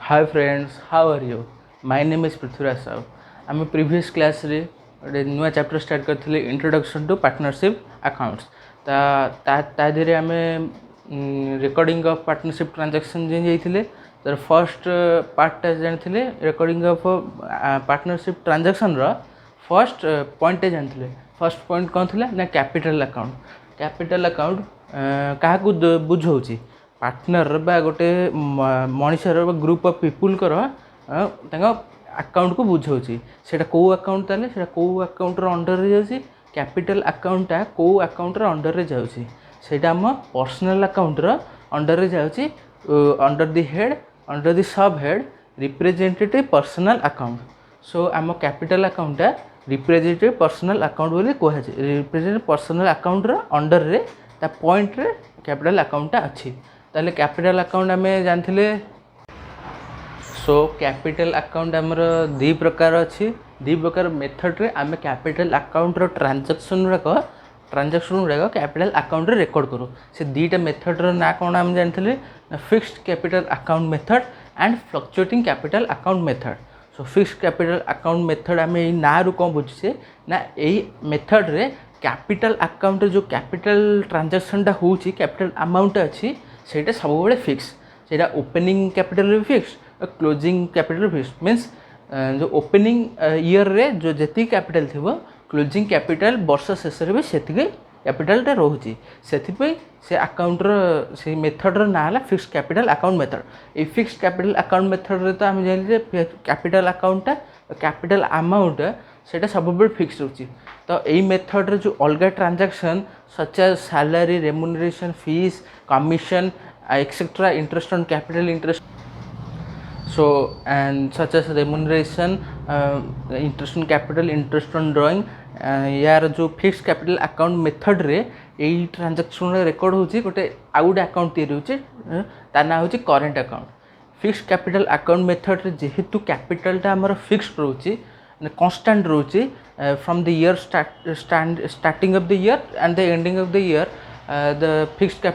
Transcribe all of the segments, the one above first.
Hi friends, how are you? My name is Prithviraj Sahu. आम previous class रे गोटे नुआ चैप्टर स्टार्ट करथिले इंट्रोडक्शन टू पार्टनरशिप अकाउंट्स ता देहरे आम रिकॉर्डिंग ऑफ पार्टनरशिप ट्रांजैक्शन जाइए तर फर्स्ट पार्टा जानी रिकॉर्डिंग ऑफ पार्टनरशिप ट्रांजैक्शन रो फर्स्ट पॉइंट जानी फर्स्ट पॉइंट कौन थी ना कैपिटल अकाउंट क्या बुझाऊँ पार्टनर बा गोटे मनीषर ग्रुप ऑफ पीपुल कर अकाउंट को बुझाऊँ से कौ अकाउंट ताले से कौ अकाउंट अंडर रे जाउछि कैपिटल अकाउंटा कौ अकाउंट अंडर रे जाउछि सेटा हम पर्सनल अकाउंट रो अंडर रे जाउछि under the head under the sub head representative personal account सो आम कैपिटल अकाउंटा रिप्रेजेंटेटिव पर्सनल अकाउंट बोली कहुए रिप्रेजेंटेटिव पर्सनल अकाउंट रो अंडर रे ता पॉइंट रे कैपिटल अकाउंटा अच्छी ताले कैपिटल अकाउंट आम जानते सो कैपिटल अकाउंट आमर दी प्रकार अच्छी दी प्रकार मेथड रे आम कैपिटल अकाउंट रो ट्रांजैक्शन गुड़ाक कैपिटल अकाउंट रे रिकॉर्ड करूँ से दीटा मेथड रो ना कौन आम जानते fixed capital account method and fluctuating capital account method so fixed capital account method आम यही ना रू कौन बुझे ना यही मेथड रे कैपिटल अकाउंट जो कैपिटल ट्रांजैक्शनटा होची कैपिटल अमाउंट अच्छी सेटा सब बड़े फिक्स सेटा ओपनिंग कैपिटल फिक्स और क्लोजिंग कैपिटल फिक्स मीन्स जो ओपनिंग ईयर रे जो जी कैपिटल थी क्लोजिंग कैपिटल वर्ष शेष भी से कैपिटलटा रोचे से अकाउंट से मेथड ना है फिक्स्ड कैपिटल अकाउंट मेथड ये फिक्स्ड कैपिटल अकाउंट मेथड रे तो आम जानिले कैपिटल अकाउंटा कैपिटल अमाउंट सेटा सब बड़े फिक्स रोचे तो यही मेथड रे जो अलग transaction such as salary remuneration fees commission etcetera interest on capital interest so and such as remuneration interest on capital interest on drawing यार जो फिक्स्ड कैपिटल अकाउंट मेथड रे यही ट्रांजैक्शन रिकॉर्ड होची गोटे आउ गोटे अकाउंट तैयारी होची ता ना होची current account fixed capital account method रे जेहेतु कैपिटलटा हमर फिक्स्ड रोची कांस्टेंट रोची from the year starting of the year and the ending of the year the fixed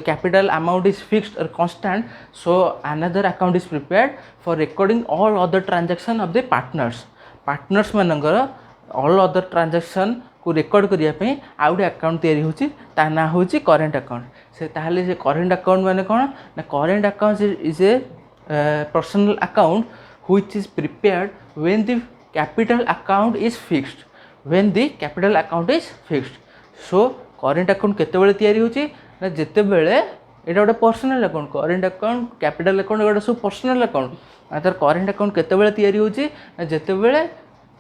capital amount is fixed or constant, so another account is prepared for recording all other transaction of the partners मानकर all other transaction को record करिया पे आउटे account तैयारी होची ता ना होची current account से ताहले से करेंट अकाउंट माने कोन ना current account is a personal account which is prepared when the capital account is fixed so current account केतेबेले तैयारी होची ना जिते बेले यहाँ गोटे personal account current account capital account गोटे सब पर्सनल अकाउंट तार करेंट अकाउंट केतेबेले तैयारी होची ना जिते बेले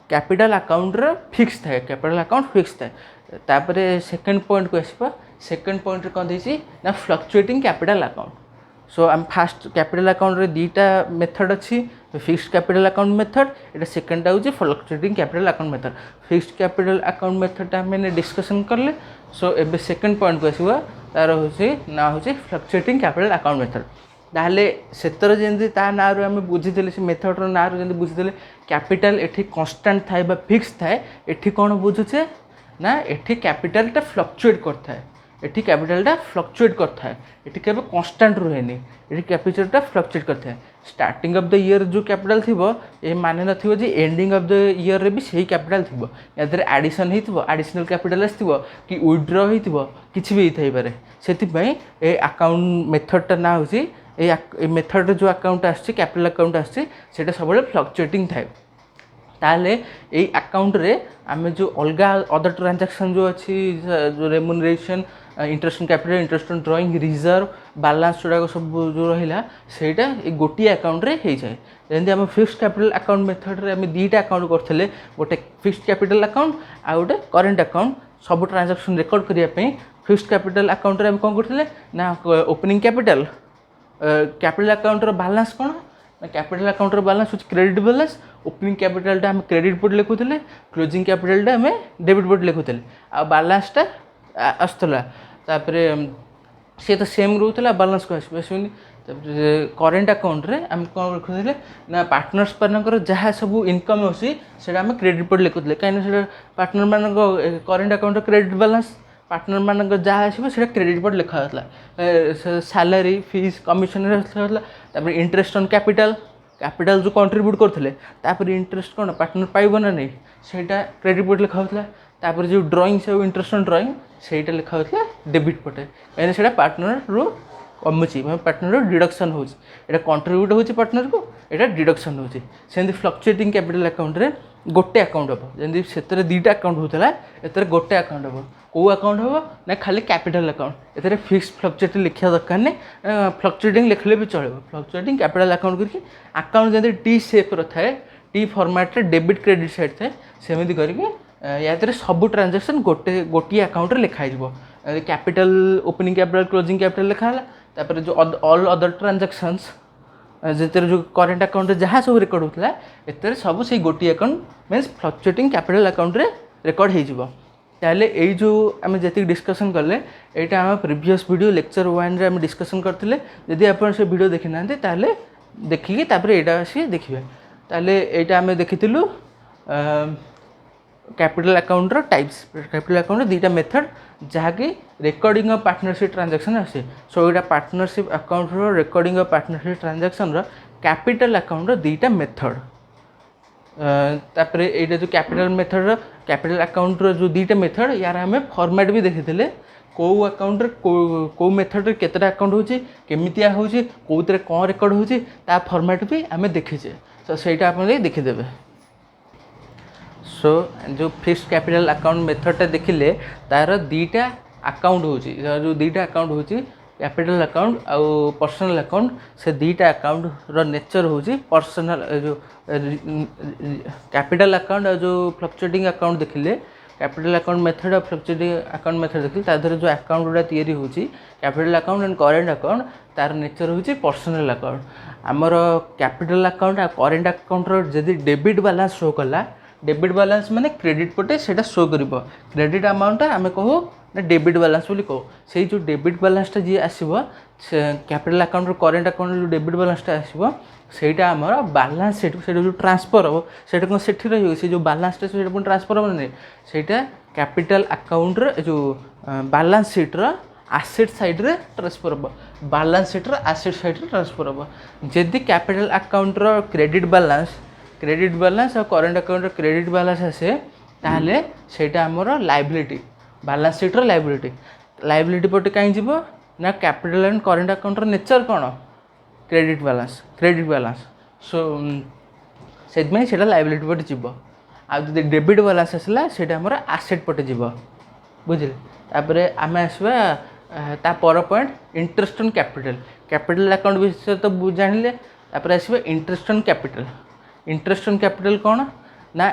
कैपिटल अकाउंट रे फिक्स थाए कैपिटल अकाउंट फिक्स थाए तापरे सेकंड पॉइंट को आसपा सेकंड पॉइंट रे कोन देछि ना फ्लक्चुएटिंग कैपिटल अकाउंट सो आम फास्ट कैपिटल अकाउंट रे दीटा मेथड अच्छी फिक्स्ड कैपिटल अकाउंट मेथड एटा सेकंड होची fluctuating capital account method fixed capital account method मैंने डिस्कशन करले सो एबे सेकंड पॉइंट को आसवा तार होची ना होची फ्लक्चुएटिंग कैपिटल अकाउंट मेथड ताहले सेतर जेंति ता ना रो हम बुझितले से मेथड रो ना रो जेंति बुझितले कैपिटल एठी कांस्टेंट थाए बा फिक्स थाए एठी कोन बुझुछे ना एठी कैपिटलटा फ्लक्चुएट करथाए एठी कैपिटलटा फ्लक्चुएट करथाए एठी केबे कांस्टेंट रहेनी एठी कैपिटलटा फ्लक्चुएट करथाए स्टार्टिंग ऑफ द ईयर जो कैपिटल थिबो ए माने नथिबो जे एंडिंग ऑफ द ईयर रे भी सही कैपिटल थिबो यादर एडिशन हिथिबो एडिशनल कैपिटल आस्थिबो कि विथड्रॉ हिथिबो किछि भी थाई पारे सेति पई ए अकाउंट मेथडटा ना होची ए मेथड जो अकाउंट आछि कैपिटल अकाउंट आछि सेटा सबले फ्लक्चुएटिंग थाए ताले ए अकाउंट रे आमे जो अलगा अदर ट्रांजैक्शन जो अच्छी जो remuneration interest on capital interest on drawing reserve balance गुड़ाक सब जो रहा सेटा गोटे अकाउंट रे हो जाए जमी आम फिक्स्ड कैपिटल अकाउंट मेथड रे आम दीटा अकाउंट करते गोटे फिक्स्ड कैपिटल अकाउंट आ गोटे करेंट अकाउंट सब ट्रांजैक्शन रिकॉर्ड करने फिक्स्ड कैपिटल अकाउंट रे आम कौन करते ना ओपनिंग कैपिटल अकाउंट बैलेंस कौन कैपिटल अकाउंट बैलेंस हूँ क्रेडिट बैलेंस ओपनिंग कैपिटलटा आम क्रेडिट बोर्ड लिखुले क्लोजिंग कैपिटलटा आम डेबिट बोर्ड लिखुले आ बैलेंसटा आसला सी तो सेम रोला बैलेंस को आसनी करेंट अकाउंट रे आम कौन लिखुले ना पार्टनर्स मानकर जहाँ सब इनकम अच्छी से क्रेडिट बोर्ड लिखुले कहीं पार्टनर मान current account credit balance partner मान जहाँ आसो से क्रेडिट पट लिखा सैलरी फीस कमिशन लिखा इंटरेस्ट ऑन कैपिटल कैपिटल जो कंट्रीब्यूट करते इंटरेस्ट कौन पार्टनर पाइब ना नहीं सेटा क्रेडिट पट लिखा तापर जो ड्रॉइंग से इंटरेस्ट ऑन ड्रॉइंग सेटा लिखा डेबिट पटे कहीं पार्टनर रू कमुची पार्टनर डिडक्शन होटा कंट्रीब्यूट हो पार्टनर को यहाँ डिडक्शन होती फ्लक्चुएटिंग कैपिटल अकाउंट रे गोटे अकाउंट हम जमी से दुईटा अकाउंट होता है गोटे अकाउंट हम कौ अकाउंट हम ना खाली capital account a fix fluctuating लिखा दरकार नहीं फ्लक्चुएटिंग लिखले भी चलो फ्लक्चुएटिंग कैपिटल अकाउंट करके अकाउंट जमी टी सेप थाए टी फॉर्मेट रे डेबिट क्रेडिट साइड थाए सेमती करके या सब ट्रांजैक्शन गोटे अकाउंट लिखाई capital opening capital closing capital लिखा तापर जो ऑल अदर ट्रांजैक्शंस जितने जो करेन्ट अकाउंट जहाँ सब रेकर्ड होता है एत सब से गोटी account means fluctuating capital account रे रेकर्ड हो ताले यही जो आम जी डिस्कसन कले यहाँ आम प्रीवियस वीडियो लेक्चर 1 रे आम डिस्कसन करते जदि आप से वीडियो देखी ना ताले देखिकी यहाँ आसी देखिए ताले यहाँ आम देखी capital account types capital account दुईटा मेथड जहाँकि रिकॉर्डिंग ऑफ पार्टनरशिप ट्रांजैक्शन आसे सो यहाँ partnership account recording of partnership transaction capital account दुईटा मेथड तापर यहाँ जो कैपिटल मेथड कैपिटल अकाउंट जो दुईटा मेथड यार आम फॉर्मेट भी देखी कौ अकाउंट कौ मेथड केतटा अकाउंट होची केमितिया होची कौन कौन रेकर्ड होची ता फॉर्मेट भी आम देखीचे तो सहीटा आप देखीदेवे सो जो फिक्स्ड कैपिटल अकाउंट मेथडटा देखिले तार दुईटा अकाउंट होची जो दुईटा अकाउंट होची कैपिटल अकाउंट आउ पर्सनल अकाउंट से दुईटा अकाउंट रो नेचर होची पर्सनल जो कैपिटल अकाउंट और जो फ्लक्चुएटिंग अकाउंट देखिले कैपिटल अकाउंट मेथड और फ्लक्चुएटिंग अकाउंट मेथड देखिले तादर जो अकाउंट गुड़ा तैयारी होची capital account and current account तार नेचर होची पर्सनल अकाउंट आमर कैपिटल अकाउंट और करेंट अकाउंट रो जदी डेबिट बैलेंस शो कला डेबिट बैलेंस माने क्रेडिट पटे सेटा शो करिवो क्रेडिट अमाउंट आमे कहू ना डेबिट बैलेंस बोली कहू से जो डेबिट बैलेंसटा जी आसीबो कैपिटल अकाउंट रो करेंट अकाउंट जो डेबिट बैलेंसटा आसीबो सेटा हमर बैलेंस शीट सेटा जो ट्रांसफर हो सेटा कोन सेठी रहियो से जो बैलेंसटा सेटा कोन ट्रांसफर हो नै सेटा कैपिटल अकाउंट रो जो बैलेंस शीट रो एसेट साइड रे ट्रांसफर हो बैलेंस शीट रो एसेट साइड रे ट्रांसफर हो जदी कैपिटल अकाउंट रो क्रेडिट बैलेंस और करेंट अकाउंट क्रेडिट बैलेंस आसे ताहले सेटा हमर लायबिलिटी बैलेंस शीट रो लायबिलिटी पटे कहीं जीवो ना कैपिटल एंड करेंट अकाउंट रो नेचर कोन क्रेडिट बैलेंस सो सेदमे सेटा लायबिलिटी पटे जीवो आ जदि डेबिट बैलेंस आसला सेटा हमर एसेट पटे जीवो बुझिले तापरे आमे आसबा ता पर point interest on capital account विषय तो जानिले तापरे आसबा इंटरेस्ट ऑन कैपिटल कौन ना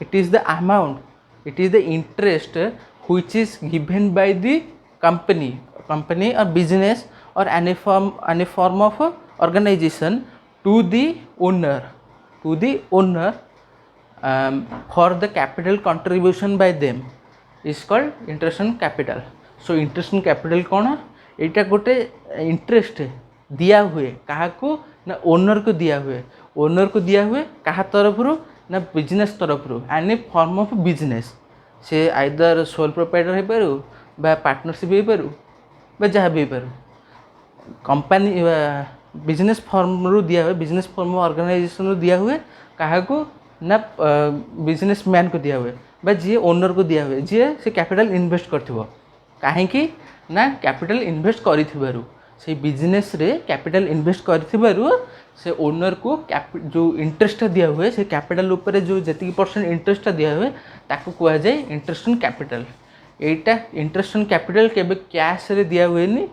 it is the amount it is the interest which is given by the company और बिजनेस और any form of organization to the owner for the capital contribution by them is called interest on capital so interest on capital कौन एटा गोटे interest दिया हुए क्या ना owner को दिया हुए कहा तरफ ना बिजनेस तरफ एनी फॉर्म ऑफ बिजनेस से आइदर सोल प्रोप्राइटर हो पारू बा पार्टनरशिप हो पारू बा जहाँ भी हो पारू कंपनी बिजनेस फॉर्म रू दिया हुए बिजनेस फॉर्म ऑर्गेनाइजेशन रू दिया हुए क्या ना बिजनेस मैन को दिया हुए बा जी ओनर को दिया हुए जी से कैपिटल इन्वेस्ट करथिबो काहेकि ना कैपिटल इन्वेस्ट करिथिबारु से बिजनेस रे कैपिटल इन्वेस्ट करिथिबारु से ओनर को जो इंटरेस्ट दिया हुए से कैपिटल ऊपर जो जति परसेंट इंटरेस्ट दिया हुए ताको कुआ जाए interest on capital Etah interest on capital केबे कैश रे दिया हुए नी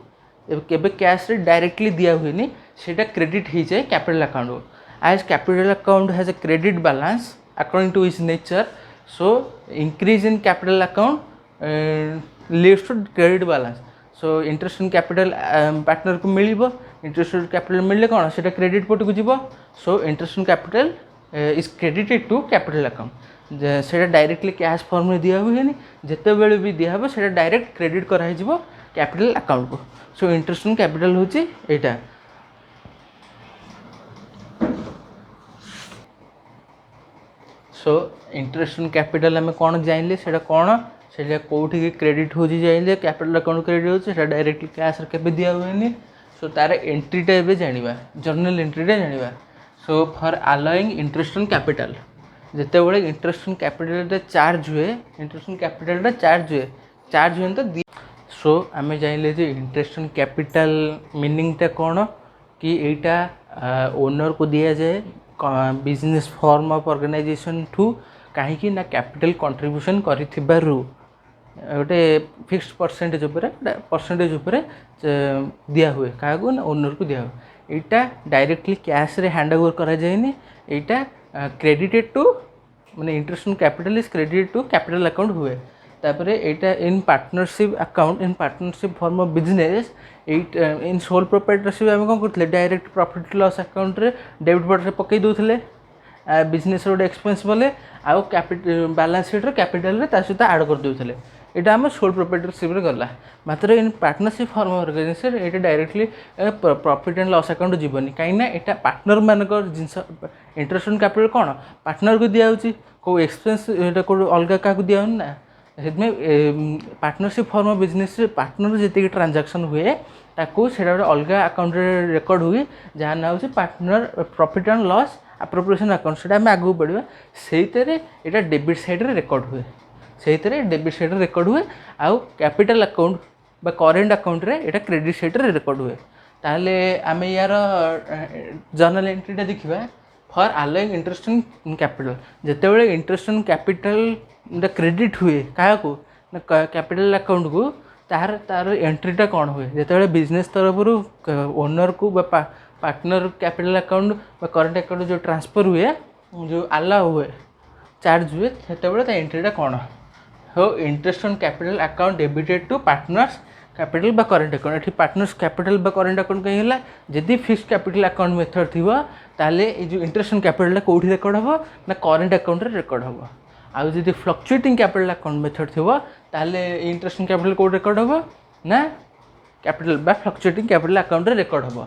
केबे कैश रे डायरेक्टली दिया हुए नी सेटा क्रेडिट ही जाए capital account as capital account has a credit balance according to its nature so increase in capital account leads to credit balance so interest on capital partner को मिलिबो इंटरेस्ट ऑन कैपिटल मिलले कौन से credit पट को जीवो so interest on capital is credited to capital account से directly cash form में दिया हुए नहीं जिते बेले भी दिया हो से डायरेक्ट क्रेडिट कराई जीवो कैपिटल अकाउंट को सो इंटरेस्ट ऑन कैपिटल होची एटा सो इंटरेस्ट ऑन कैपिटल आम कौन जानले से कौन से कौटी क्रेडिट हो जाइए कैपिटल अकाउंट क्रेडिट होता डायरेक्टली कैश के दिया हुए सो तार एंट्रीटा एवं जाना जर्नल एंट्रीटा जाना so for allowing interest on capital जिते बड़े इंटरेस्ट ऑन कैपिटल चार्ज हुए इंटरेस्ट ऑन कैपिटल चार्ज हुए तो सो आम जाइले जे इंटरेस्ट ऑन कैपिटल मीनिंगटा कौन कि यहाँ ओनर को दिया जाए बिजनेस फॉर्म ऑफ ऑर्गेनाइजेशन ठू कहीं ना कैपिटल कंट्रीब्यूशन करिथिबारु गोटे फिक्स्ड परसेंटेज दिया हुए क्या ना ओनर को दिया हुए यहाँ डायरेक्टली कैश रे हैंड ओवर करा जाएनी यहाँ क्रेडिटेड टू माने interest on capital is credited to capital account हुए तापर यहाँ in partnership form of business in sole proprietorship आम कौन करते डायरेक्ट प्रॉफिट लॉस अकाउंट रे डेबिट बॉर्डर पकई दूसरे बिजनेस रोड एक्सपेंस बोले आउ कैपिटल बैलेंस शीट रे कैपिटल रे सहित ऐड कर दूसरे यहाँ आम सोल प्रोप्राइटरशिप गला मात्र इन पार्टनरशिप फॉर्म ऑर्गेनाइजेशन ये directly profit and loss account जीवनी कहीं यहाँ पार्टनर मानक जिनस इंटरेस्ट ऑन कैपिटल कौन पार्टनर को दिखाऊँगी कौ एक्सपेंस कौ अलग क्या दिखाऊनी ना से partnership form of business partner जी ट्रांजैक्शन हुए ताकू से अलग अकाउंट रेकर्ड हुए जहाँ ना हो partner profit and loss appropriation account से आम आगे बढ़ा से यहाँ डेबिट साइड रे रेकर्ड हुए से डेबिट साइड रेकर्ड हुए आउ कैपिटल अकाउंट बा करेंट अकाउंट रे यहाँ क्रेडिट साइड रे रेकर्ड हुए ताहले आम यार जर्नल एंट्रीटा देखा for allowing interest on capital जिते बड़े इंटरेस्ट ऑन कैपिटल क्रेडिट हुए क्या को कैपिटल अकाउंट को तार एंट्रीटा कौन हुए जिते बिजनेस तरफ ओनर को partner capital account current account जो ट्रांसफर हुए जो अलाउ हुए चार्ज हुए से एंट्रीटा कौन हो interest on capital account debited to partners capital बा करेंट अकाउंट ये पार्टनर्स कैपिटल बा करेंट अकाउंट कहीं है जदि फिक्स्ड कैपिटल अकाउंट मेथड थी ताले जो इंटरेस्ट ऑन कैपिटल कौटी रेकर्ड हम ना करेंट अकाउंट रेकर्ड हम आउ जदि फ्लक्चुएटिंग कैपिटल अकाउंट मेथड थी ताले interest on capital Kaut record हम ना कैपिटल बा फ्लक्चुएटिंग कैपिटल अकाउंट रेकर्ड हम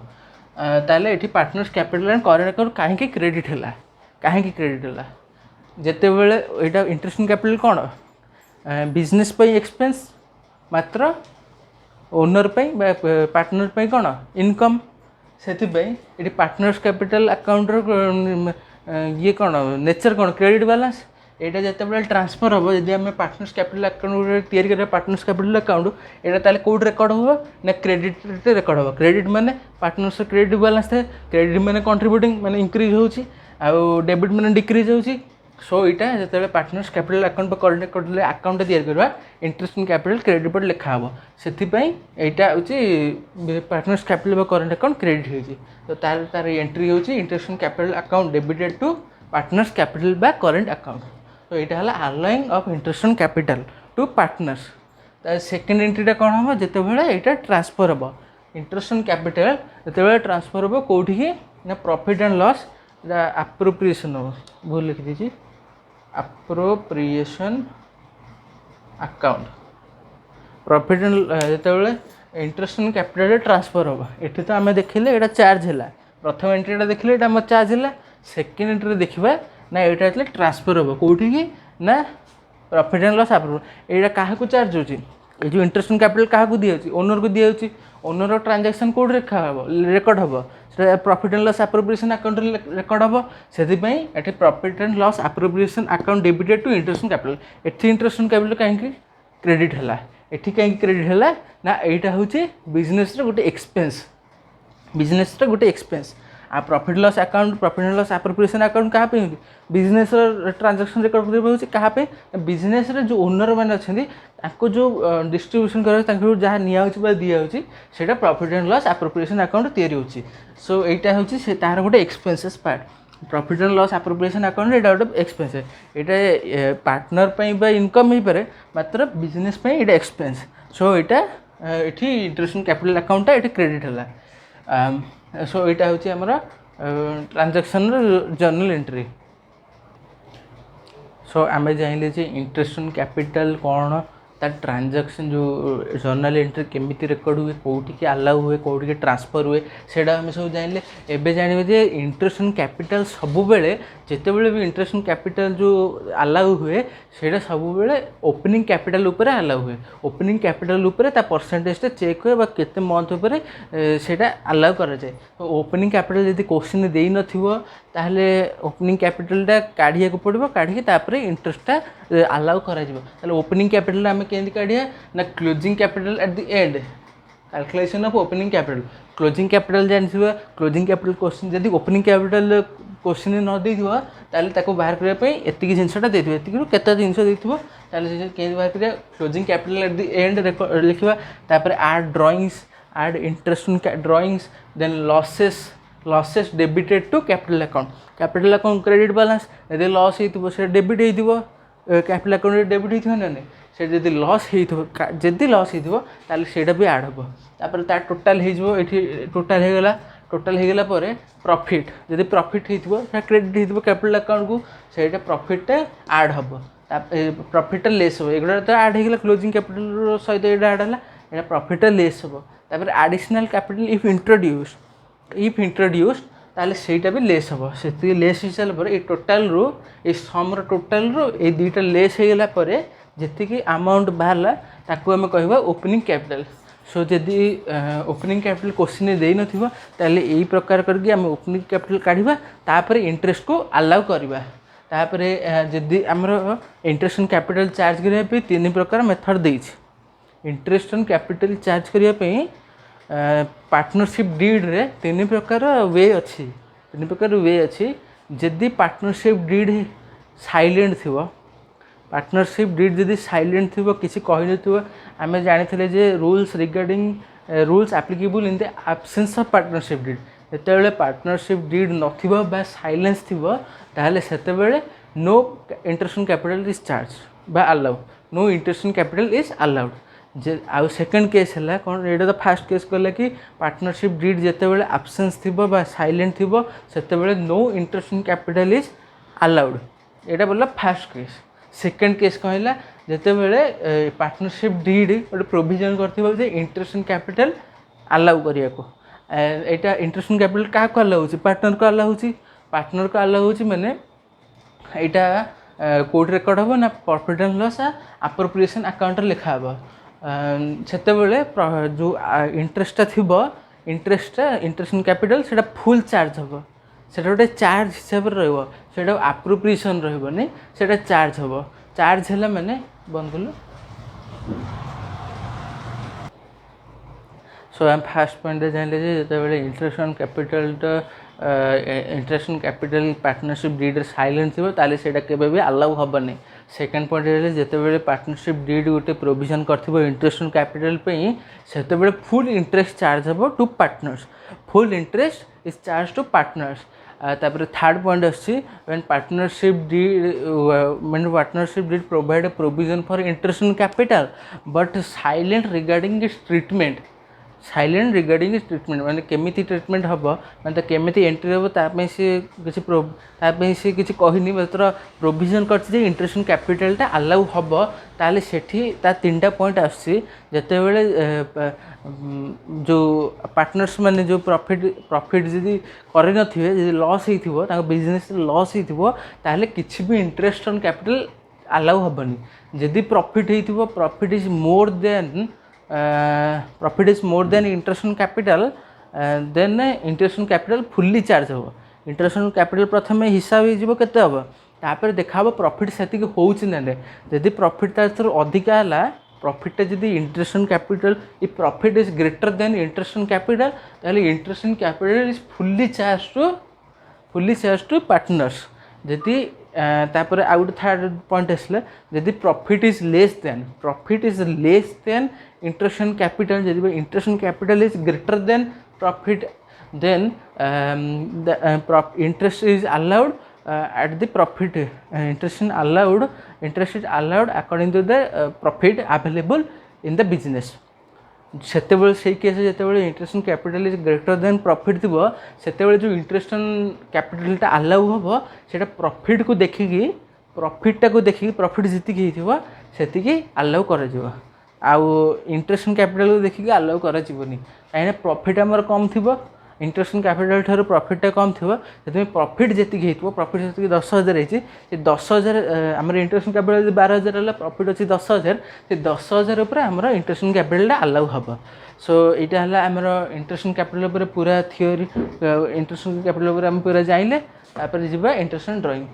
ताले ये partners capital and current account कहीं क्रेडिट है कहीं क्रेडिट है जिते बड़े यहाँ इंटरेस्ट ऑन कैपिटल कौन बिजनेस पे एक्सपेंस मात्र ओनर पार्टनर पे कौन इनकम से ये पार्टनर्स कैपिटल अकाउंट ये कौन नेचर कौन क्रेडिट बैलेंस यहाँ जिते बड़े ट्रांसफर हम जब आम पार्टनर्स कैपिटल अकाउंट या पार्टनर्स कैपिटल अकाउंट यहाँ ताले कौट रेकर्ड हो ना क्रेडिट रेकर्ड हम क्रेडिट माने पार्टनर्स क्रेडिट बैलेंस थे क्रेडिट माने कंट्रीब्यूटिंग माने इंक्रीज होची आउ डेबिट माने डिक्रीज होची सो यहाँ जो partners capital account current account तैयार करवा इंटरेस्ट इन कैपिटल क्रेडिट पर लिखा हम से यहाँ हूँ partners capital current account credit होती तो तार एंट्री होची interest in capital account debited to partners capital बा करेंट अकाउंट तो यहाँ है allowing of interest on capital to partners second एंट्रीटा कौन हम जिते बड़े यहाँ ट्रांसफर हम इंटरेस्ट ऑन कैपिटल जिते ट्रांसफर हम कौटी ना प्रॉफिट एंड लॉस अप्रोप्रिएशन हम भूल लिखी दीजिए अप्रोप्रिएशन अकाउंट प्रॉफिट एंड जिते इंटरेस्ट ऑन कैपिटल ट्रांसफर हम ये तो आम देखिले यहाँ चार्ज है प्रथम एंट्रीटा देखिले यहाँ आम चार्ज है सेकेंड एंट्री देखा ना यहाँ ट्रांसफर हम कौटी की ना प्रॉफिट एंड लॉस अप्रोप्रिएशन यहाँ क्या चार्ज होची ये जो इंटरेस्ट ऑन कैपिटल क्या दिखाई ओनर को दिखाई ओनर ट्रांजैक्शन कोड रेकर्ड हम profit and loss appropriation account record हम से ये profit and loss appropriation account debited to interest on capital ये इंटरेस्ट ऑन कैपिटल कहीं क्रेडिट है ये कहीं क्रेडिट है ना यहाँ हूँ बिजनेस गोटे एक्सपेंस बिजनेस गोटे एक्सपेंस आ profit loss account profit and loss appropriation account क्या बिजनेस ट्रांजैक्शन रेकर्ड करवा क्या बिजनेस जो ओनर मैंने अच्छा जो डिस्ट्रीब्यूशन कर जहाँ निया दिया से profit and loss appropriation account या सो यहाँ हूँ तार गोटे expenses part profit and loss appropriation account यहाँ गोटे एक्सपेंस यहाँ पार्टनर इनकम हो पारे मात्र बिजनेस यहाँ एक्सपेंस सो यहाँ ये इंटरेस्ट ऑन कैपिटल अकाउंट ये क्रेडिट है सो यहाँ हूँ आमर ट्रांजैक्शन जर्नल एंट्री सो आम जाइले इंटरेस्ट ऑन कैपिटल कौन तार ट्रांजैक्शन जो जर्नल एंट्री केमी रेकर्ड हुए कौटी अलाउ हुए कौटी ट्रांसफर हुए से आम सब जाइले एवं जानवे इंटरेस्ट ऑन कैपिटल सब बेले ଯେତେବେଳେ ବି ଇଣ୍ଟରେଷ୍ଟ କ୍ୟାପିଟାଲ ଯେଉଁ ଆଲାଉ ହୁଏ ସେଇଟା ସବୁବେଳେ ଓପନିଂ କ୍ୟାପିଟାଲ ଉପରେ ଆଲାଉ ହୁଏ। ଓପନିଂ କ୍ୟାପିଟାଲ ଉପରେ ତା ପରସେଣ୍ଟେଜଟା ଚେକ୍ ହୁଏ ବା କେତେ ମନ୍ଥ ଉପରେ ସେଇଟା ଆଲାଉ କରାଯାଏ। ଓପନିଂ କ୍ୟାପିଟାଲ ଯଦି କୋଶ୍ଚିନ୍ ଦେଇନଥିବ ତାହେଲେ ଓପନିଂ କ୍ୟାପିଟାଲଟା କାଢ଼ିବାକୁ ପଡ଼ିବ, କାଢ଼ିକି ତାପରେ ଇଣ୍ଟରେଷ୍ଟଟା ଆଲାଉ କରାଯିବ। ତାହେଲେ ଓପନିଂ କ୍ୟାପିଟାଲ ଆମେ କେମିତି କାଢ଼ିବା ନା closing capital at the and calculation of opening capital. Closing capital ଜାଣିଥିବ, କ୍ଲୋଜିଂ କ୍ୟାପିଟାଲ କୋଶ୍ଚିନ୍ ଯଦି ଓପନିଂ କ୍ୟାପିଟାଲ କୋଶ୍ଚିନ୍ ନ ଦେଇଥିବ ତାହେଲେ ତାକୁ ବାହାର କରିବା ପାଇଁ ଏତିକି ଜିନିଷଟା ଦେଇଥିବ, ଏତିକିରୁ କେତେ ଜିନିଷ ଦେଇଥିବ ତାହେଲେ ସେ କେମିତି ବାହାର କରିବା closing capital at the end ଲେଖିବା। ତାପରେ add drawings, add interest drawings, then losses debited to capital account. Capital account credit balance ଯଦି ଲସ୍ ହେଇଥିବ ସେଇଟା ଡେବିଟ୍ ହେଇଥିବ, କ୍ୟାପିଟାଲ ଆକାଉଣ୍ଟରେ ଡେବିଟ୍ ହେଇଥିବ ନା ନାହିଁ। ସେଇଟା ଯଦି ଲସ୍ ହେଇଥିବ ତାହେଲେ ସେଇଟା ବି ଆଡ଼୍ ହେବ। ତାପରେ ତା ଟୋଟାଲ୍ ହେଇଯିବ, ଏଠି ଟୋଟାଲ୍ ହେଇଗଲା ପରେ ପ୍ରଫିଟ୍, ଯଦି ପ୍ରଫିଟ୍ ହେଇଥିବ ସେଇଟା କ୍ରେଡ଼ିଟ୍ ହେଇଥିବ କ୍ୟାପିଟାଲ ଆକାଉଣ୍ଟକୁ, ସେଇଟା ପ୍ରଫିଟ୍ଟା ଆଡ଼୍ ହେବ। ତାପରେ ପ୍ରଫିଟ୍ଟା ଲେସ୍ ହେବ। ଏଗୁଡ଼ା ତ ଆଡ଼୍ ହେଇଗଲା, କ୍ଲୋଜିଂ କ୍ୟାପିଟାଲ ସହିତ ଏଇଟା ଆଡ଼୍ ହେଲା, ଏଇଟା ପ୍ରଫିଟ୍ଟା ଲେସ୍ ହେବ। ତାପରେ ଆଡ଼ିସନାଲ୍ କ୍ୟାପିଟାଲ ଇଫ୍ ଇଣ୍ଟ୍ରୋଡ୍ୟୁସ୍ଡ ତାହେଲେ ସେଇଟା ବି ଲେସ୍ ହେବ। ସେତିକି ଲେସ୍ ହେଇସାରିଲା ପରେ ଏଇ ଟୋଟାଲ୍ରୁ, ଏଇ ସମର ଟୋଟାଲ୍ରୁ ଏଇ ଦୁଇଟା ଲେସ୍ ହେଇଗଲା ପରେ ଯେତିକି ଆମାଉଣ୍ଟ ବାହାରିଲା ତାକୁ ଆମେ କହିବା ଓପନିଂ କ୍ୟାପିଟାଲ। ସୋ ଯଦି ଓପନିଂ କ୍ୟାପିଟାଲ କୋଶ୍ଚିନ୍ ଦେଇନଥିବ ତାହେଲେ ଏଇ ପ୍ରକାର କରିକି ଆମେ ଓପନିଂ କ୍ୟାପିଟାଲ କାଢ଼ିବା, ତାପରେ ଇଣ୍ଟରେଷ୍ଟକୁ ଆଲାଉ କରିବା। ତାପରେ ଯଦି ଆମର ଇଣ୍ଟରେଷ୍ଟ ଅନ୍ କ୍ୟାପିଟାଲ ଚାର୍ଜ କରିବା ପାଇଁ 3 ପ୍ରକାର ମେଥଡ଼ ଦେଇଛି। ଇଣ୍ଟରେଷ୍ଟ ଅନ୍ କ୍ୟାପିଟାଲ ଚାର୍ଜ କରିବା ପାଇଁ ପାର୍ଟନରସିପ୍ ଡିଡ଼୍ରେ 3 ପ୍ରକାର ୱେ ଅଛି। ଯଦି ପାର୍ଟନରସିପ୍ ଡିଡ୍ ସାଇଲେଣ୍ଟ ଥିବ, ପାର୍ଟନରସିପ୍ ଡିଡ୍ ଯଦି ସାଇଲେଣ୍ଟ ଥିବ, କିଛି କହିନଥିବ, ଆମେ ଜାଣିଥିଲେ ଯେ rules applicable in the absence of partnership deed. ଯେତେବେଳେ ପାର୍ଟନରସିପ୍ ଡିଡ୍ ନଥିବ ବା ସାଇଲେନ୍ସ ଥିବ ତାହେଲେ ସେତେବେଳେ no interest on capital is charge बा allow, no interest on capital is allowed. जे आउ सेकंड केस है कौन, ये तो फास्ट केस कहला कि पार्टनरशिप डीड जिते बड़े आब्सेंस थी बा साइलेंट थी से no interest on capital is allowed, यहाँ बोला फास्ट केस। सेकंड केस कहला जिते बड़े पार्टनरशिप डीड गोटे प्रोविजन करते इंटरेस्ट ऑन कैपिटल अलाउ करने को, यहाँ इंटरेस्ट ऑन कैपिटल क्या अलाउ हो, पार्टनर को अलाउ हो, पार्टनर को अलाउ हो मैंने यहाँ कोड रेकर्ड हम ना profit and loss appropriation account लिखा से जो इंटरेस्टा थी इंटरेस्ट ऑन कैपिटल से फुल चार्ज हम, से गोटे चार्ज हिसाब से रोटा अप्रोप्रिएशन रही से चार्ज हम। चार्ज है मैंने बंद कलु। सो आम फास्ट पॉइंट जानले जो interest on capital interest on capital partnership deed silent थी ताले सेटा केबे भी अलाउ हेनी। सेकेंड पॉइंट है जिते पार्टनरशिप डीड गोटे प्रोविजन कर इंटरेस्ट ऑन कैपिटल से फुल इंटरेस्ट चार्ज हम to partners, full interest is charge to partners. तापर third point when partnership deed provide provision for interest on capital but silent regarding its treatment, silent regarding treatment माने केमिति treatment हम माने केमिति entry हम तापे सी किसी कहनी मात्र प्रोविजन कर इंटरेस्ट ऑन कैपिटलटा अलाउ हम ताले सेठी ता 3टा पॉइंट आसी जते बेले जो पार्टनर्स माने जो प्रॉफिट जदी करे नथिबे जदी लॉस हेथिबो ताको बिजनेस लॉस हेथिबो ताले किछि भी इंटरेस्ट ऑन कैपिटल अलाउ हबनी। जदी प्रॉफिट हेथिबो profit is more than interest on capital then interest on capital fully charge हो। इंटरेस्ट ऑन कैपिटल प्रथम हिसाब हो केते हम तापर देखा प्रॉफिट से होउछि ना नहीं, जदि प्रॉफिट तार अधिका है प्रॉफिट जदि interest on capital if profit is greater than interest on capital ताले interest on capital is fully charge to partners. जदि तापर आउट थर्ड पॉइंट आसला जदि profit is less than interest on capital, जदि interest on capital is greater than profit then interest is allowed at the profit, interest is allowed according to the profit available in the business। सेते से case जिते interest on capital is greater than profit थी से जो interest on कैपिटलटा allow हम से profit को देखिकी profit जीतिकी से अलाउ कर इंटरेस्ट ऑन कैपिटल को देखिकी अलाउ कर कहीं प्रॉफिट आमर कम थी इंटरेस्ट कैपिटल ठार प्रॉफिट कम थी से प्रॉफिट जी प्रॉफिट जी 10,000 है 10,000 आम इंटरेस्ट कैपिटल 12,000 है प्रॉफिट अच्छी 10,000 से 10,000 आमर इंटरेस्ट कैपिटल अलाउ हम सो यहाँ है आमर इंटरेस्ट कैपिटल पूरा थियोरी इंटरेस्ट कैपिटल आम पूरा जाइले जी इंटरेस्ट ड्रॉइंग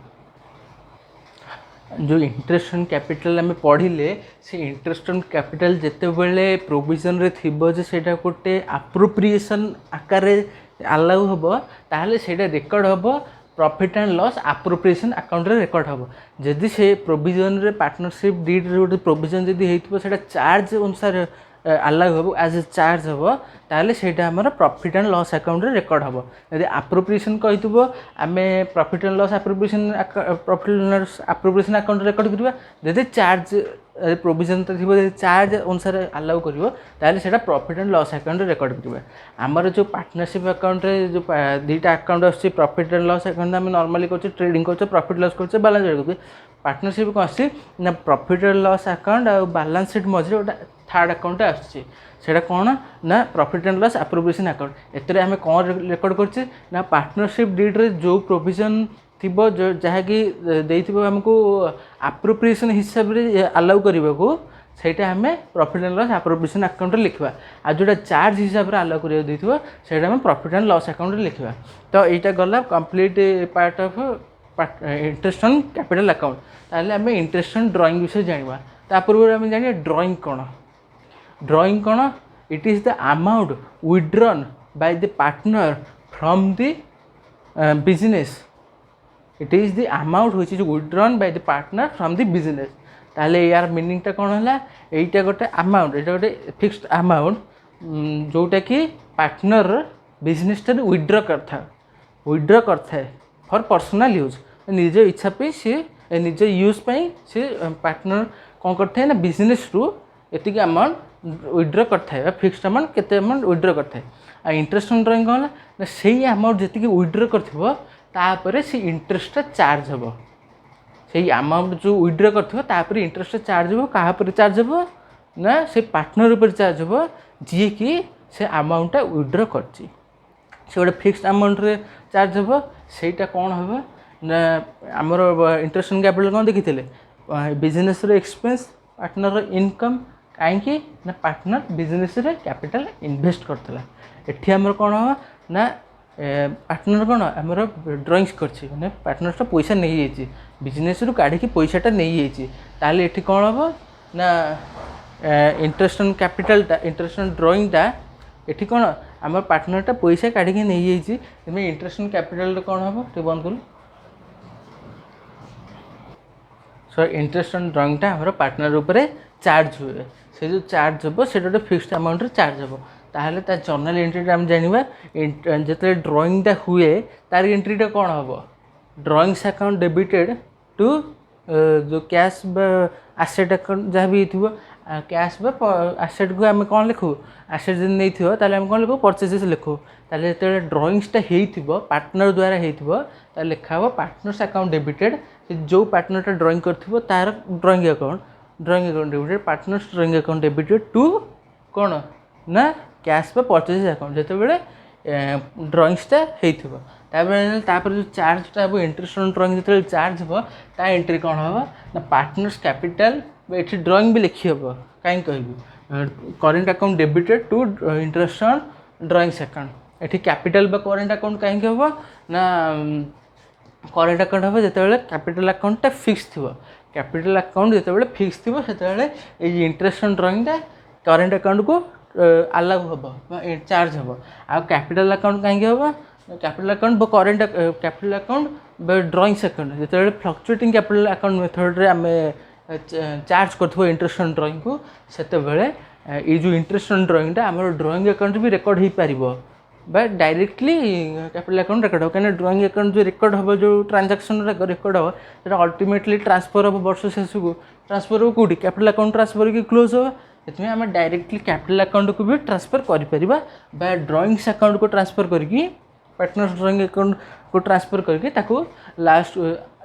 जो इंटरेस्ट कैपिटल आम पढ़िले से इंटरेस्ट कैपिटल जितेबले प्रोविजन रे थिबो जे सेटा गोटे अप्रोप्रिएशन आकार अलाउ हम ताहले सेटा रेकर्ड हम profit and loss appropriation account रे रेकर्ड हम जदि से प्रोविजन रे पार्टनरशिप डीड रे गोटे प्रोविजन जदि हेइथिबो सेटा चार्ज अनुसार अलाउ हम एज ए चार्ज हम ताहले सेटा हमर प्रॉफिट एंड लॉस अकाउंट रे रेकर्ड हम यदि अप्रोप्रिएशन कहिथिबो आमे profit and loss appropriation account record करबा जदि चार्ज प्रोविजन तो थी चार्ज अनुसार अलाउ करिवो ताहले सेटा profit and loss account record करबा आमर जो पार्टनरशिप अकाउंट रे जो दुईटा अकाउंट आछि प्रॉफिट एंड लॉस अकाउंट आम नॉर्मली करछे ट्रेडिंग करछे प्रॉफिट लॉस करछे बैलेंस शीट करछे पार्टनरशिप कौन आछि ना प्रॉफिट एंड लॉस अकाउंट और बैलेंस शीट मझे गोटे थर्ड अकाउंट आछि सेटा कौन ना profit and loss appropriation account एतरे आम कौन रेकर्ड करछे ना पार्टनरशिप डीड रे जो प्रोविजन थिबो जो जहाँकि देइथिबो हमको अप्रोप्रिएशन हिसाब रे अलाउ करबा को सेटा हमें profit and loss appropriation account रे लिखवा आ जोटा चार्ज हिसाब रे अलाउ करियो देइथिबो सेटा हमें प्रॉफिट एंड लॉस अकाउंट रे लिखवा तो एटा गला complete part of interest on capital account ताले हमें इंटरेस्ट ऑन ड्राइंग विषय जानवा ता पूर्व हमें जानिए ड्राइंग कौन it is the amount withdrawn by the partner from the business it is the amount which is withdrawn by the partner from the business ताले यार मीनिंगटा कौन है एटा गोटे अमाउंट एटा गोटे फिक्स्ड अमाउंट जोटा कि पार्टनर बिजनेस विथड्र करता फॉर पर्सनल यूज निज इच्छा पे सी निज यूज सी पार्टनर कौन करता है ना बिजनेस रु एतिक अमाउंट विथड्र करता है फिक्स्ड अमाउंट केते अमाउंट विथड्र करता है आ इंटरेस्ट ऑन ड्राइंग कौन ना सही अमाउंट जी विथड्र करथिबो तापर से इंटरेस्ट चार्ज हम से अमाउंट जो विथड्र कर इंटरेस्ट चार्ज हो क्या चार्ज हो ना से पार्टनर पर चार्ज हो जी कि से अमाउंट विथड्र कर गोटे फिक्स्ड अमाउंट रे चार्ज हम सेटा कौन हम ना आमर इंटरेस्ट ऑन कैपिटल कौन देखी बिजनेस एक्सपेंस पार्टनर इनकम कहीं ना पार्टनर बिजनेस रे कैपिटल इन्वेस्ट करतला एठी हमर कौन हम ना पार्टनर कौन आमर ड्रॉइंग्स कर पार्टनर पैसा नहीं जाइए बिजनेस रू काढ़ी पैसाटा नहीं जाइए ये कौन हम ना इंटरेस्ट ऑन कैपिटलटा इंटरेस्ट ऑन ड्रॉइंगटा ये कौन आम पार्टनरटा पैसा काढ़ी नहीं जाइए इंटरेस्ट ऑन कैपिटल कौन हम टे बंद करूँ सो इंटरेस्ट ऑन ड्रॉइंगटा आमर पार्टनर उपरे चार्ज हुए से जो चार्ज हम से गोटे फिक्स्ड अमाउंट चार्ज हम ताहले ता जर्नल एंट्रीटा हम जानिबा जिते ड्रॉइंगटा हुए तार एंट्रीटा कौन हम ड्रॉइंग्स अकाउंट डेबिटेड टू जो कैश आसेट अकाउंट जहाँ भी थी कैश आसेट को आम कौन लिखू आसेट जब नहीं थो आम कौन लिखू परचेजेस लिखू ताले जो ड्रॉइंग्सटा हो पार्टनर द्वारा हो लिखा हो पार्टनर्स अकाउंट डेबिटेड जो पार्टनरटा ड्रॉइंग कर तार drawing account debited partners drawing account debited to कौन ना कैश परचेज अकाउंट जिते बड़े ड्रॉइंग्सटा होपर जो चार्जटा हम इंटरेस्ट ऑन ड्रॉइंग जो चार्ज हम ता एंट्री कौन हम ना पार्टनर्स कैपिटल ये ड्रॉइंग भी लिखी हम कहीं कह current account debited to interest on drawings account ये कैपिटल करेंट अकाउंट कहीं हम ना करेंट अकाउंट हम जो कैपिटल अकाउंटा फिक्स थी कैपिटल अकाउंट जो फिक्स थी से इंटरेस्ट ऑन ड्रॉइंगटा करेंट अकाउंट को अलाउ हम चार्ज हम आ कैपिटल अकाउंट कहीं हम capital account current capital account drawings account जो फ्लक्चुएटिंग कैपिटल अकाउंट मेथड रे आम चार्ज कर इंटरेस्ट ऑन ड्रॉइंग को सेते ये जो इंटरेस्ट ऑन ड्रॉइंगटा आम ड्रॉइंग अकाउंट भी रेकर्ड हो पार बा डायरेक्टली कैपिटल अकाउंट रेकर्ड हो कहीं ड्रॉइंग अकाउंट जो रेकर्ड हम जो ट्रांजैक्शन रेकर्ड हो तो अल्टीमेटली ट्रांसफर हम वर्ष शेष को ट्रांसफर हो कौटी कैपिटल अकाउंट ट्रांसफर की क्लोज हो से आम डायरेक्टली कैपिटल अकाउंट को भी ट्रांसफर कर ड्रॉइंग्स अकाउंट को ट्रांसफर करके पार्टनर्स ड्रॉइंग अकाउंट को ट्रांसफर करके लास्ट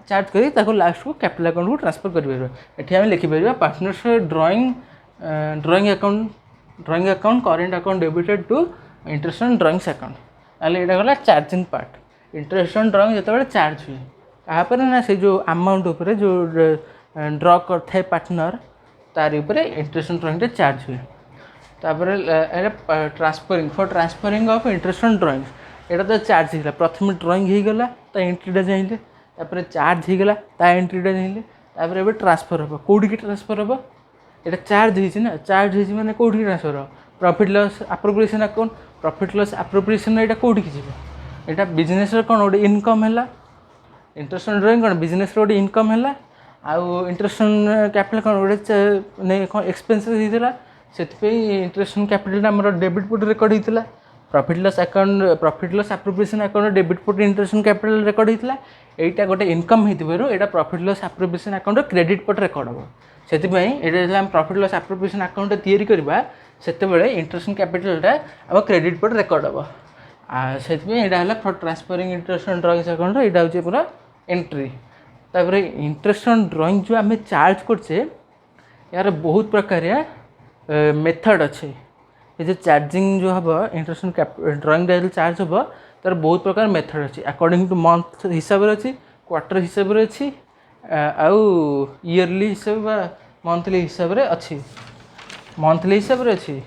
चार्ज कर लास्ट को कैपिटल अकाउंट को ट्रांसफर कर लिखिपर partners drawing account current account debited to interest on drawings account ताले एटा गला charging part interest on drawing जो चार्ज हुए तापर ना से जो अमाउंट उपर जो ड्र कर पार्टनर तार उपर इंटरेस्ट ऑन ड्राइंग चार्ज हुए तापर transferring for transferring of interest on drawing एटा तो चार्ज होगा प्रथम ड्राइंग हो गला ता एंट्रीटा चाहिए तापर चार्ज होगला ता एंट्रीटा चाहिए तापर एबे ट्रांसफर हम कौटी की ट्रांसफर हम एटा चार्ज होइछि ना चार्ज होइछि माने कौटी ट्रांसफर हम profit loss appropriation account profit loss appropriation एटा कौटी की जीवो एटा बिजनेस रो कोन ओडे इनकम हैला इंटरेस्ट ऑन ड्राइंग कोन बिजनेस रो ओडे इनकम हैला आउ इंटरेस्ट ऑन कैपिटल कोन ओडे ने एक्सपेंसेस हितला सेति इंटरेस्ट ऑन कैपिटल हमर डेबिट पुट रिकॉर्ड हितला profit loss account profit loss appropriation account debit put interest on capital record हितला एटा गोटे इनकम हितबेरो एटा profit loss appropriation account credit put record हो सेति एटा हम प्रॉफिट लॉस एप्रोप्रिएशन अकाउंट तैयारी करबा सेते बेले इंटरेस्ट ऑन कैपिटलटा अब क्रेडिट पुट रिकॉर्ड हो सेति एटा हला for transferring interest on drawing account एटा होचे पूरा एंट्री तापर इंटरेस्ट ऑन ड्राइंग जो आम चार्ज करछे यार बहुत प्रकार मेथड अच्छे ये जो चार्जिंग जो हम इंटरेस्ट ऑन ड्राइंग जो चार्ज हम तार बहुत प्रकार मेथड अच्छी अकॉर्डिंग टू मंथ हिसाब से अच्छी क्वार्टर हिसाब से अच्छी आउ ईयरली हिसाब मंथली हिसाब से अच्छी मंथली हिसाब से अच्छी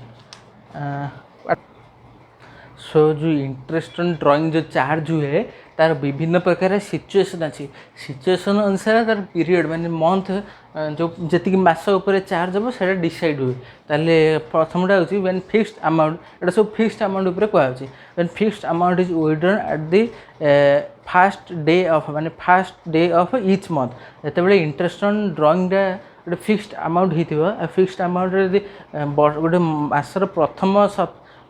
सो जो इंटरेस्ट ऑन ड्राइंग जो चार्ज हुए तार विभिन्न प्रकार सिचुएशन अच्छी सिचुएशन अनुसार तार पीरियड माने मंथ जो जी मस उपर चार्ज हम से डिसाइड हुए ताले प्रथमटा हूँ व्हेन फिक्स्ड अमाउंट एटा सब फिक्स्ड अमाउंट उपर कहूँ when fixed amount is withdrawn at the first day of माने first day of each month जिते इंटरेस्ट ऑन ड्राइंग गोटे फिक्स्ड अमाउंट होता फिक्स्ड अमाउंट गोटे मासर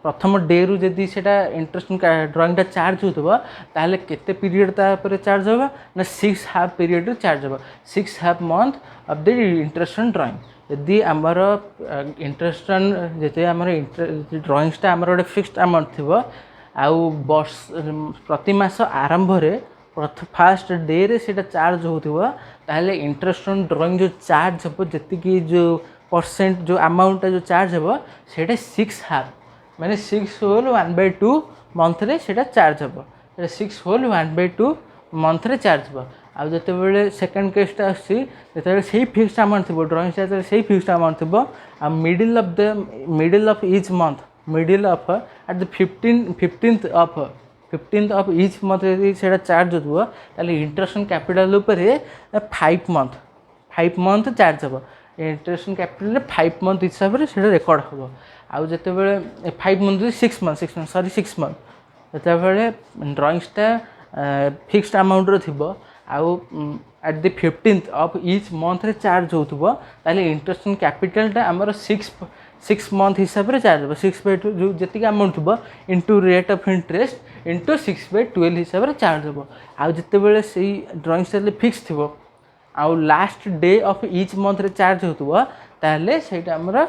प्रथम डे रु जदि सेटा इंटरेस्ट ड्राइंगटा चार्ज होता ताले केते पीरियड तापर चार्ज होगा ना 6 हाफ पीरियड चार्ज होगा 6 half month of the interest on drawing यदि आमर इंटरेस्ट ऑन जैसे आम ड्राइंगटा आमर गोटे फिक्स्ड अमाउंट थी आउ वर्ष प्रति मास आरंभ फर्स्ट डे रे सेटा चार्ज होता ताले इंटरेस्ट ऑन ड्राइंग जो चार्ज हम जी जो परसेंट जो अमाउंट जो चार्ज हम से 6 हाफ मैंने 6 होल 1/2 मंथ रे सेटा चार्ज हम 6 होल 1/2 मंथ रे चार्ज हम आउ जिते बड़े सेकेंड केसटा आते से फिक्स्ड अमाउंट थी ड्राइंग चार्ज से फिक्स्ड अमाउंट थी आ middle of each month middle of at the 15th of each month यदि से चार्ज हो इंटरेस्ट ऑन कैपिटल उपर 5 मंथ चार्ज हम इंटरेस्ट ऑन कैपिटल 5 मंथ हिसाब से रेकर्ड हम आउ जिते बड़े 5 मंथ 6 मंथ सॉरी 6 मंथ जिते ड्राइंगसटा फिक्स्ड अमाउंट थी आउ eight the 15th of each month रे चार्ज होतबो ताले इंटरेस्ट ऑन कैपिटलटा हमर 6 मंथ हिसाब से चार्ज हो 6/2 जो जति अमाउंट थी into rate of interest into 6/12 हिसाब से चार्ज हो आउ जिते बड़े से ड्राइंगसटा फिक्स थी आउ last day of each month रे चार्ज होतबो ताले सेटा हमर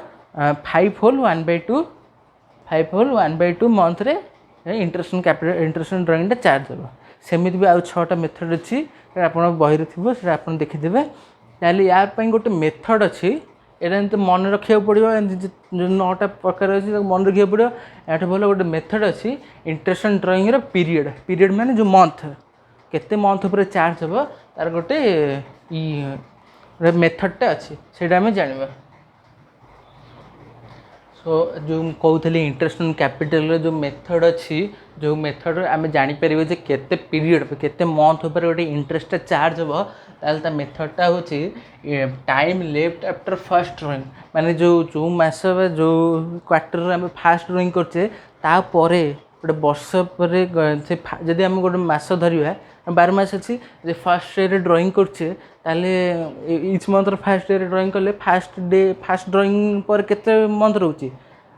5 होल 1/2 मंथ रे interest on capital interest on drawing charge हो सेमिति भी आउ 6टा मेथड अच्छी आप बही थो से आप देखिदेवे ताले यार गोटे मेथड अच्छी यहाँ तो मन रखा पड़ो जो 9टा प्रकार अच्छी मन रखा पड़ो या भल गोटे मेथड अच्छी इंटरेस्ट ऑन ड्राइंग पीरियड माने जो मंथ केते मंथ पर चार्ज हम तार गोटे मेथडटा अच्छी से आम जाना सो जो कहते इंटरेस्ट ऑन कैपिटल जो मेथड अच्छी जो मेथड आम जापर जे केते पीरियड केते मंथ पर गोटे इंटरेस्ट चार्ज हम ताल मेथडटा हूँ time left after first drawing माने जो मास जो क्वार्टर आम फास्ट ड्राइंग करचे तापर गोटे वर्ष पर जदि आम गोटे मास धरिया 12 मास अच्छी फर्स्ट डे ड्राइंग करचे each month fast day drawing कले फास्ट ड्राइंग पर केते मंथ रोचे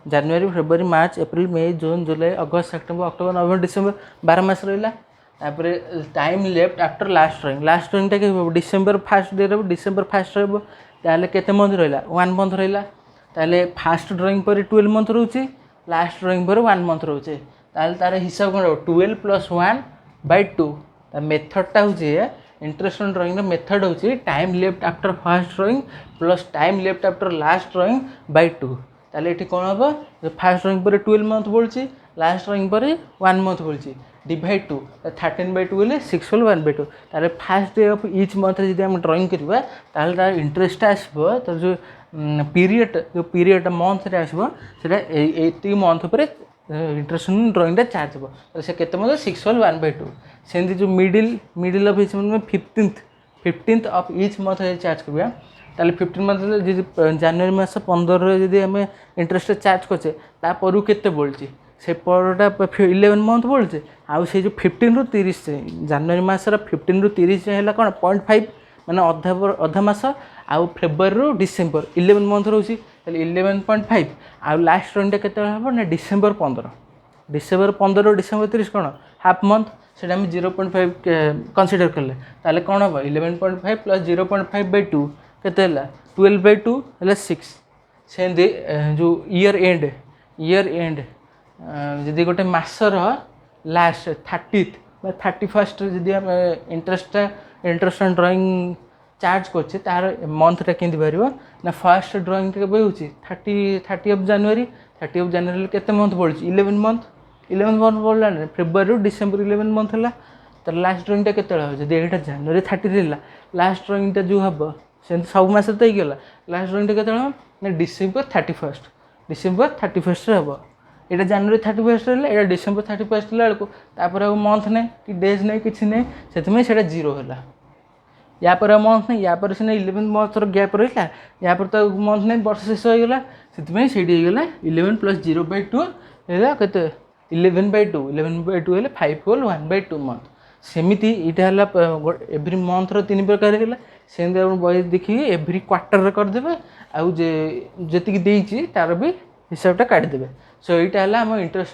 जनवरी फेब्रुआरी मार्च एप्रिल मई जून जुलाई अगस्त सेप्टेम्बर अक्टोबर नवेम्बर डिसेम्बर 12 मास रहा तापर टाइम लेफ्ट आफ्टर लास्ट ड्राइंगटा कि December fast day December fast रहा केते मंथ रहा 1 मंथ रहा ताले फास्ट ड्राइंग पर 12 मंथ रोचे लास्ट ड्राइंग पर 1 मंथ रोचे तार हिसाब कौन 12 + 1/2 मेथडटा हूँ इंटरेस्ट ऑन ड्राइंग मेथड हूँ time left after fast drawing plus time left after last drawing 2 ताले ये कौन हम फास्ट ड्राइंग पर 12 मंथ बोलूँ लास्ट ड्रॉइंग पर 1 मंथ बोलছি डिवाइड 2 13/2 हेल्ले 6/1/2 तार fast day of each month जब आम ड्रॉइंग करवा तार तार इंटरेस्ट आसो तर जो पीरियड मंथ आसो से मंथ पर इंटरेस्ट ड्रॉइंगटा चार्ज हो से केते मतलब 6/1/2 सेमती जो middle of each month 15th of each month charge करवा ताले 15 मंथ जनवरी मास 15 जदि आम इंटरेस्ट चार्ज करचे तापर केते बोलची से परटा 11 मंथ बोलचे आउ से जो 15 रु 30 जनवरी मासर 15 रु 30 है कौन 0.5 माने अधा मास आउ फेब्रुआरी रु डिसेम्बर 11 मंथ रोची 11.5 आउ लास्ट रनटा केते हम ना डिसेम्बर 15 रु डिसेम्बर 30 कौन हाफ मंथ से 0.5 कनसीडर कले ताले कौन हम 11.5 प्लस 0.5/2 केते 12/2 है 6 से जो ईयर एंड जदि गोटे मासर लास्ट 30th 31st जदि आम इंटरेस्ट ड्रॉइंग चार्ज करछे तार मंथटा केंदी बारिबो ना फर्स्ट ड्रॉइंग के हो 30 ऑफ जनवरी केते मंथ पड़छि 11 मंथ पड़ला फेब्रुआरी डिसेम्बर 11 मंथ हला तर लास्ट ड्रॉइंगटा केते हो जदि एटा जनवरी 30 रहला लास्ट ड्रॉइंगटा जो हबो से सब मास तो ही गला लास्ट ड्रॉइंगटा केते हो ना डिसेम्बर 31st रे हबो एटा जनवरी 31st रहला एटा डिसेम्बर 31st ला को तापर मंथ नै कि डेज नै किछि नै सेतमे सेटा 0 होला या पर मंथ नै या पर सिना 11 मंथ रो गैप रहला या पर तो मंथ नै वर्ष शेष हो गला सेतमे सेडी हो गला 11 + 0/2 हैला कते 11/2 हेले 5/1/2 मंथ सेमिति इटा हला एवरी मंथ रो 3 प्रकार हैला सेंदे आपण बय देखि एवरी क्वार्टर रे कर देबे आ जे जति कि देइछि तार भी हिसाबटा काट देबे सो इटा हला हम इंटरेस्ट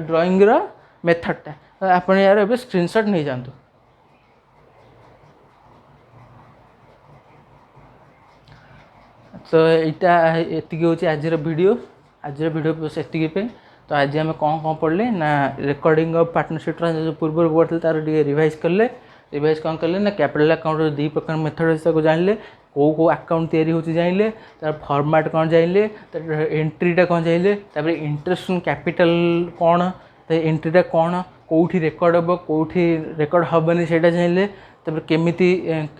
ड्राइंग रो मेथडटा आपण यार एबे स्क्रीनशॉट नै जानतो तो इटा एतिकी होची आजर वीडियो बस एतिकी पे तो आज आम कौन पढ़ले ना रिकॉर्डिंग ऑफ पार्टनरशिप ट्रांजेक्शन पूर्व पढ़ते तार रिवाइज कौन कले ना कैपिटल अकाउंट 2 प्रकार मेथड को जानले को अकाउंट तैयारी होची जानले तार फॉर्मेट कौन जानले तार एंट्रीटा कौन जानले तापर इंटरेस्ट कैपिटल कौन तो एंट्रीटा कौन कोठी रेकॉर्ड हम कोठी रेकॉर्ड हबनी सेटा जानले तापर केमिति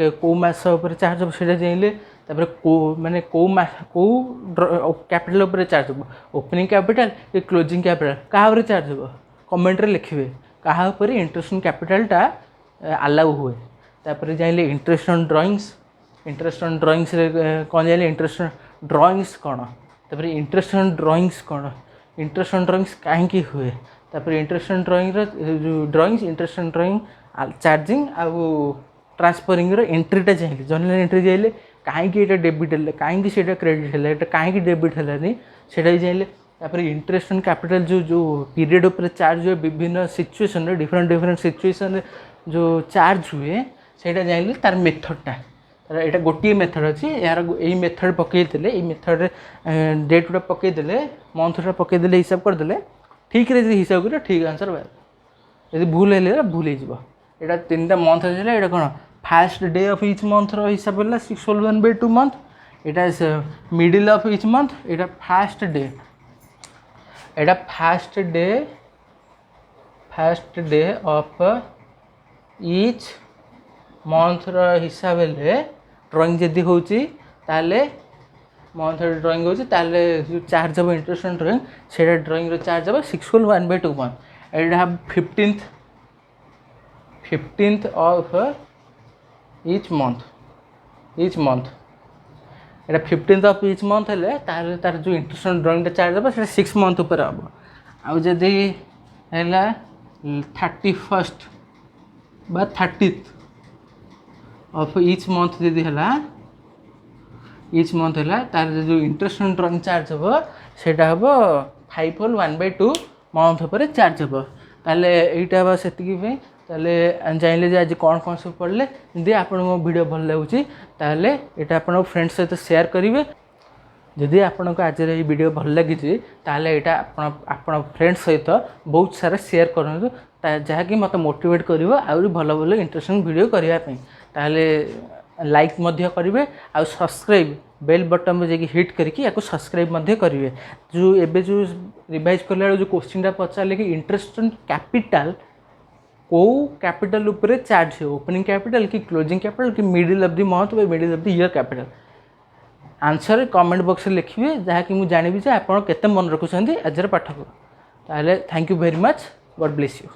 को मास ऊपर चार्ज हम सेटा जानले तापर को माने को कैपिटल ऊपर चार्ज हम ओपनिंग कैपिटल कि क्लोजिंग कैपिटल कहा ऊपर चार्ज हम कमेंट रे लिखिबे कहा ऊपर इंटरेस्ट कैपिटलटा अलाउ हुए तापर जानले इंटरेस्ट ऑन ड्राइंग्स रे कौन जानले इंटरेस्ट ड्राइंग्स कौन तापर इंटरेस्ट ऑन ड्राइंग्स काहे की हुए तापर इंटरेस्ट ऑन ड्राइंग रो drawings interest on drawing charging आ ट्रांसफरिंग रो एंट्रीटा चाहिए जनरल एंट्री चाहिए कहीं डेबिट है कहीं क्रेडिट है कहीं डेबिट है सेटा चाहिए तापर इंटरेस्ट ऑन कैपिटल जो पीरियड उपर चार्ज हुए विभिन्न सिचुएशन डिफरेंट सिचुएशन जो चार्ज हुए सेटा चाहिए तार मेथडटा यहाँ गोटे मेथड अच्छी यार यही मेथड पकईदे ये मेथड डेट गुटा पकईदे मंथटा पकईदे हिसाब करदे ठीक रे हिसाब कर ठीक आंसर बाहर यदि भूल है भूल होगा 3टा मंथ है ये कौन first day of each month रो हिसाब है 6/1/2 मंथ यहाँ मिडिल ऑफ इच मंथ यहाँ first day of each month रो हिसाब है ड्राइंग जदि होची ताले मंथ ड्राइंग होची ताले जो चार्ज हम इंटरेस्ट ऑन ड्राइंग सेटा ड्राइंग रो चार्ज हम 6/1/2 month Etah 15th of each month Etah 15th of each month है तार जो इंटरेस्ट ऑन ड्राइंग चार्ज हम सेटा 6 मंथ ऊपर हम आउ जदि हैला 31st बा 30th ऑफ each month जदि हैला तार जो इंटरेस्ट ऑन ड्राइंग चार्ज हम सेटा हम 5/1/2 मंथ ऊपर चार्ज हम ताले एटा बस एतिकी पे ताले जानले जे आज कौन कौन सब पढ़ले यदि आपन मो वीडियो भल लागुची ताले एटा आपन फ्रेंड्स सहित शेयर करिवे जदि आपन को आज ये वीडियो भल लगी ताले एटा आपन फ्रेंड्स सहित बहुत सारा शेयर करनु जहाँकि मत मोटिवेट करिवो आउरी भल भल इंटरेस्टिंग वीडियो करिया पई ताले लाइक मध्य करेंगे आ सब्सक्राइब बेल बटन में जाकि हिट करके या सब्सक्राइब मध्य करेंगे। जो एबे जो रिवाइज कला जो क्वेश्चन पचारे कि इंटरेस्ट ऑन कैपिटल को कैपिटल उपरे चार्ज है ओपनिंग कैपिटल कि क्लोजिंग कैपिटल कि मिडिल ऑफ द मंथ व middle of the year capital answer comment box में लिखिए जहाँकि मुझे जानवी जे आप केते मन रखुଛନ୍ତି आजर पाठ को। ताहले thank you very much, God bless you.